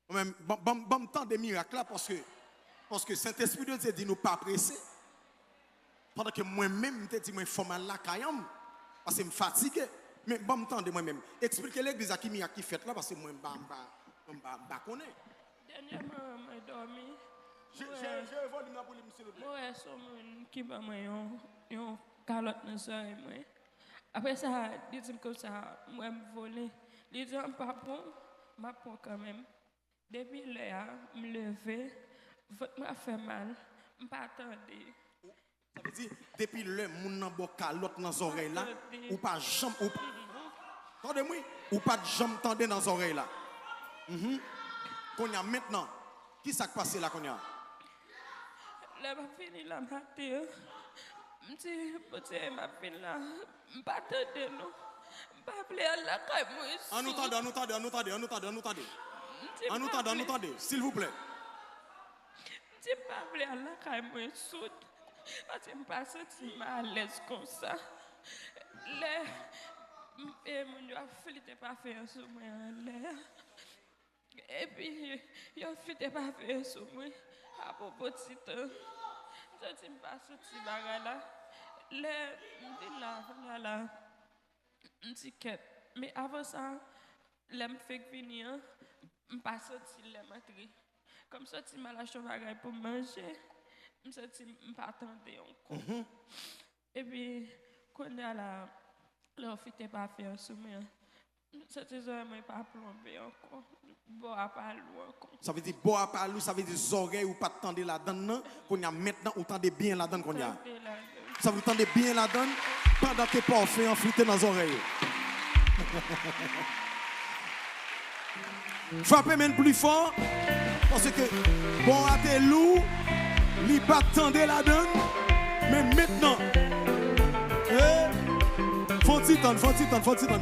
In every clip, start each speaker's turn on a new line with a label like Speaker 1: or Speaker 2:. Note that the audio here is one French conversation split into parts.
Speaker 1: Même bon temps des miracles là parce que Saint-Esprit de Dieu dit nous pas presser. Pendant que moi-même je dis moi faut mal là kayam parce que je suis fatigué. Mais bon temps de moi-même. Expliquez l'église à qui miracle qui fait là parce que moi je connais.
Speaker 2: Dernièrement, je dormi.
Speaker 1: Je volume là pour lui monsieur le plaît.
Speaker 2: Moi, je suis qui m'a une calotte dans les oreilles. Après ça, il dit comme ça, moi, je volé. Il dit, pas bon, je prends quand même. Depuis là, je me lever, votre m'a fait mal, je ne pas attendre.
Speaker 1: Ça veut dire, depuis le moun nan bo calotte dans les oreilles là, ou pas jambe, attendez-moi, ou pas de jambe tendez dans les oreilles là. Qu'on y a maintenant, qui s'est passé là qu'on y a?
Speaker 2: Là, je fini la matin. Je dis, peut-être ma fille là, je ne pas attendre, non. Je ne pas appeler à la caille. On nous tendez,
Speaker 1: s'il vous plaît.
Speaker 2: Je ne pas appeler à la caille, soude. Parce que je ne pas senti à l'aise comme ça. Là, mon a flitté pas faire sur moi en l'air. Et puis, il a flitté pas faire sur moi à propos de ce temps. Je ne pas senti bagarre là. Là, je là, une ticket. Mais avant ça, là, je fais venir, je ne pas senti la matrice. Comme ça, je m'a lâché bagarre pour manger. Je ne pas attendre encore. Et puis, quand on a là, on ne pas faire sur moi. Cette oreille n'est pas plombée encore. Bois pas l'eau encore.
Speaker 1: Ça veut dire bois pas l'eau, ça veut dire oreilles ou pas tendre la donne. Qu'on y a maintenant, ou tendez bien la donne qu'on y a. Ça vous tendez bien la donne pendant que pas fait enfouiter dans les oreilles. Frappez même plus fort parce que bon à tes loups. Li pas tendre la donne, mais maintenant, faut t'y de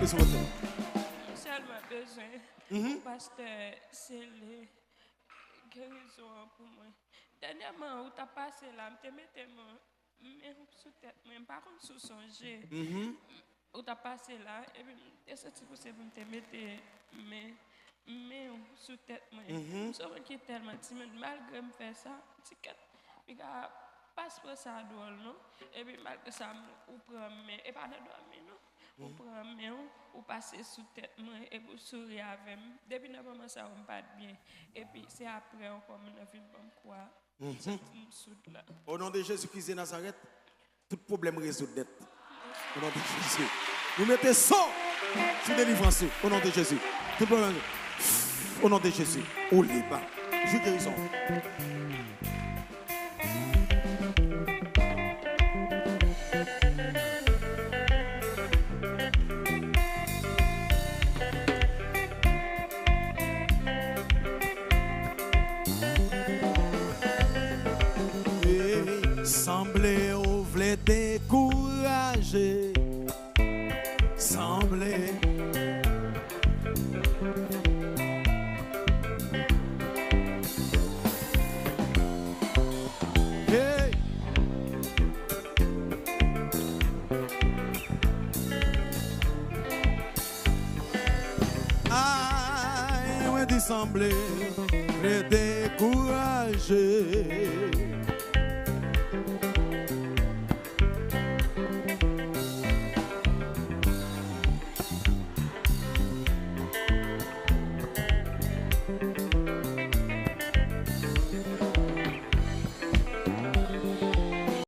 Speaker 1: ce côté.
Speaker 2: Seulement besoin, parce que c'est les guérisons pour moi. Dernièrement, où t'as passé là, je te mettais mes sous tête, même pas comme sous songer. Où t'as passé là, et puis, est-ce que c'est possible de te mettre mes sous tête, moi. Je suis tellement timide, malgré me faire ça, ticket. Il passe pour ça drôle, non? Et puis malgré ça, on prend main, et pas de dormir, non? On prend main, on passe sous tête, et vous sourire avec moi. Depuis le moment ça, on pas bien. Et puis c'est après, on commence à vivre comme quoi.
Speaker 1: Au nom de Jésus-Christ de Nazareth, tout problème résout d'être. Au nom de Jésus. Vous mettez ça sur délivrance. Au nom de Jésus. Tout problème. Au nom de Jésus. Au libre. Je guérison. Semblez ou vle décourager, semblez. Hey. Aïe, on dit semblez, vle décourager.